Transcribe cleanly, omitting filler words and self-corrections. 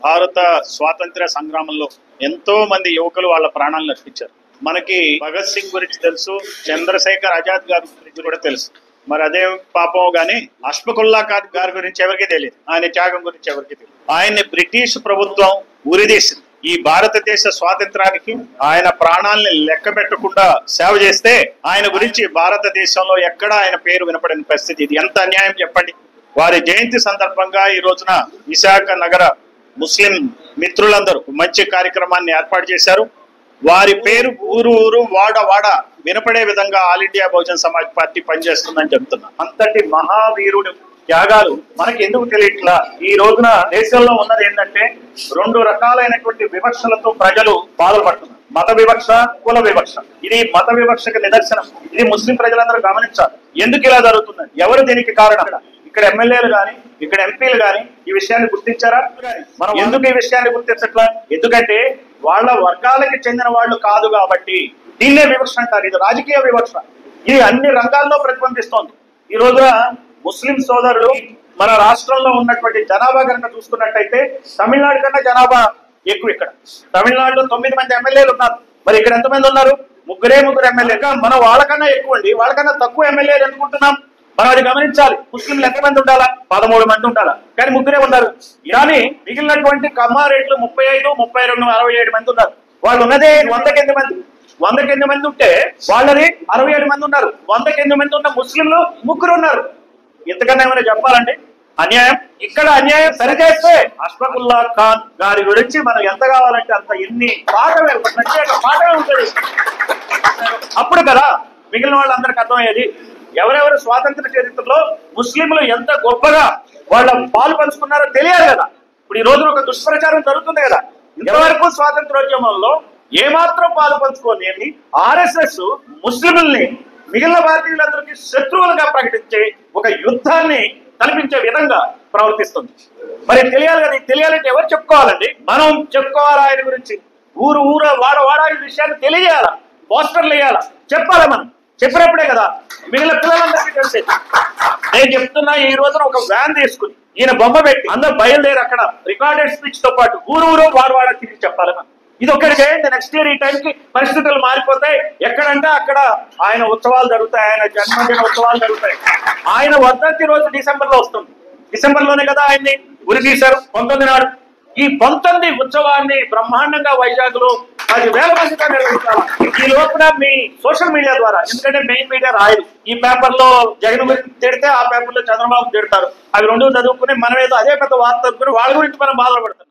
భారత స్వాతంత్ర్య సంగ్రామంలో ఎంతో మంది యువకులు వాళ్ళ ప్రాణాలను అర్పించారు. మనకి భగత్ సింగ్ గురించి తెలుసు, చంద్రశేఖర్ ఆజాద్ గారి గురించి కూడా తెలుసు. మరి అదే పాపం గాని అష్ఫాకుల్లా ఖాన్ గారి గురించి ఎవరికి తెలియదు, ఆయన త్యాగం గురించి ఎవరికి తెలియదు. ఆయన్ని బ్రిటిష్ ప్రభుత్వం ఉరిదీసింది. ఈ భారతదేశ స్వాతంత్రానికి ఆయన ప్రాణాలని లెక్క పెట్టకుండా సేవ చేస్తే ఆయన గురించి భారతదేశంలో ఎక్కడా ఆయన పేరు వినపడిన పరిస్థితి. ఇది ఎంత అన్యాయం చెప్పండి. వారి జయంతి సందర్భంగా ఈ రోజున విశాఖ నగర ముస్లిం మిత్రులందరూ మంచి కార్యక్రమాన్ని ఏర్పాటు చేశారు. వారి పేరు ఊరు ఊరు వాడ వాడ వినపడే విధంగా all India Bahujan Samaj party పనిచేస్తుందని చెప్తున్నా. అంతటి మహావీరుడు త్యాగాలు మనకి ఎందుకు తెలియట్లా? ఈ రోజున దేశంలో ఉన్నది ఏంటంటే రెండు రకాలైనటువంటి వివక్షలతో ప్రజలు బాధపడుతున్నారు. మత వివక్ష, కుల వివక్ష. ఇది మత వివక్షకు నిదర్శనం. ఇది ముస్లిం ప్రజలందరూ గమనించాలి. ఎందుకు ఇలా జరుగుతుందని, ఎవరు దీనికి కారణం? ఇక్కడ ఎమ్మెల్యేలు గాని, ఇక్కడ ఎంపీలు గాని ఈ విషయాన్ని గుర్తించారా? మనం ఎందుకు ఈ విషయాన్ని గుర్తించట్లా? ఎందుకంటే వాళ్ళ వర్గాలకి చెందిన వాళ్ళు కాదు కాబట్టి. దీన్నే వివక్ష అంటారు. ఇది రాజకీయ వివక్ష. ఇది అన్ని రంగాల్లో ప్రతిబింబిస్తోంది. ఈ రోజున ముస్లిం సోదరులు మన రాష్ట్రంలో ఉన్నటువంటి జనాభా కనుక చూసుకున్నట్టయితే తమిళనాడు కన్నా జనాభా ఎక్కువ. ఇక్కడ తమిళనాడులో 9 మంది ఎమ్మెల్యేలు ఉన్నారు. మరి ఇక్కడ ఎంతమంది ఉన్నారు? ముగ్గురు ఎమ్మెల్యేలు. మనం వాళ్ళకన్నా ఎక్కువ అండి. వాళ్ళకన్నా తక్కువ ఎమ్మెల్యేలు ఎందుకుంటున్నాం? మనం అది గమనించాలి. ముస్లింలు ఎంతమంది ఉండాలా? 13 మంది ఉండాలా, కానీ ముగ్గురే ఉన్నారు. కానీ మిగిలినటువంటి కమ్మారెడ్లు 35, 32, 67 మంది ఉన్నారు. వాళ్ళు ఉన్నదే 100కి 8 మంది. 100కి 8 మంది ఉంటే వాళ్ళది 67 మంది ఉన్నారు. 100కి 8 మంది ఉన్న ముస్లింలు ముగ్గురు ఉన్నారు. ఇంతకన్నా ఏమైనా చెప్పాలండి? అన్యాయం. ఇక్కడ అన్యాయం సరిచేస్తే అష్ఫాకుల్లా ఖాన్ గారి గురించి మనం ఎంత కావాలంటే అంత ఎన్ని పాఠమే, ప్రత్యేక పాఠమే ఉంటుంది. అప్పుడు కదా మిగిలిన వాళ్ళందరికీ అర్థమయ్యేది ఎవరెవరు స్వాతంత్ర చరిత్రలో ముస్లింలు ఎంత గొప్పగా వాళ్ళ పాలు పంచుకున్నారో తెలియాలి కదా. ఇప్పుడు ఈ రోజున ఒక దుష్ప్రచారం జరుగుతుంది కదా. ఇంతవరకు స్వాతంత్రోద్యమంలో ఏమాత్రం పాలు పంచుకోలేని ఆర్ఎస్ఎస్ ముస్లింల్ని మిగిలిన భారతీయులందరికీ శత్రువులుగా ప్రకటించే ఒక యుద్ధాన్ని కల్పించే విధంగా ప్రవర్తిస్తుంది. మరి తెలియాలి కదా. తెలియాలంటే ఎవరు చెప్పుకోవాలండి? మనం చెప్పుకోవాలి ఆయన గురించి. ఊరు ఊర వాడ వాడ ఈ విషయాన్ని తెలియజేయాలా, పోస్టర్లు వేయాలా, చెప్పాలి. మనం చెప్పినప్పుడే కదా మిగిలిన పిల్లలందరికీ తెలిసేది. నేను చెప్తున్నా, ఈ రోజున ఒక వ్యాన్ తీసుకుని ఈయన బొమ్మ పెట్టి అందరూ బయలుదేరి అక్కడ రికార్డెడ్ స్పీచ్ తో పాటు ఊరు ఊరు వాడ తిరిగి చెప్పాలి. మనం ఇది ఒక్కటి చేయండి. నెక్స్ట్ ఇయర్ ఈ టైంకి పరిస్థితులు మారిపోతాయి. ఎక్కడంటే అక్కడ ఆయన ఉత్సవాలు జరుగుతాయి, ఆయన జన్మదిన ఉత్సవాలు జరుగుతాయి. ఆయన వర్ధంతి రోజు డిసెంబర్ లో వస్తుంది. డిసెంబర్ లోనే కదా ఆయన్ని ఉరి తీశారు 19 నాడు. ఈ 19 ఉత్సవాన్ని బ్రహ్మాండంగా వైజాగ్ లో 10,000 మందిగా నిర్వహించాలి. ఈ లోపల మీ సోషల్ మీడియా ద్వారా, ఎందుకంటే మెయిన్ మీడియా రాయదు. ఈ పేపర్ లో జగన్ గురించి తిడితే ఆ పేపర్ లో చంద్రబాబు తిడతారు. అవి రెండు చదువుకుని మనమేదో అదే పెద్ద వార్త అనుకుని వాళ్ళ గురించి మనం బాధపడతాం.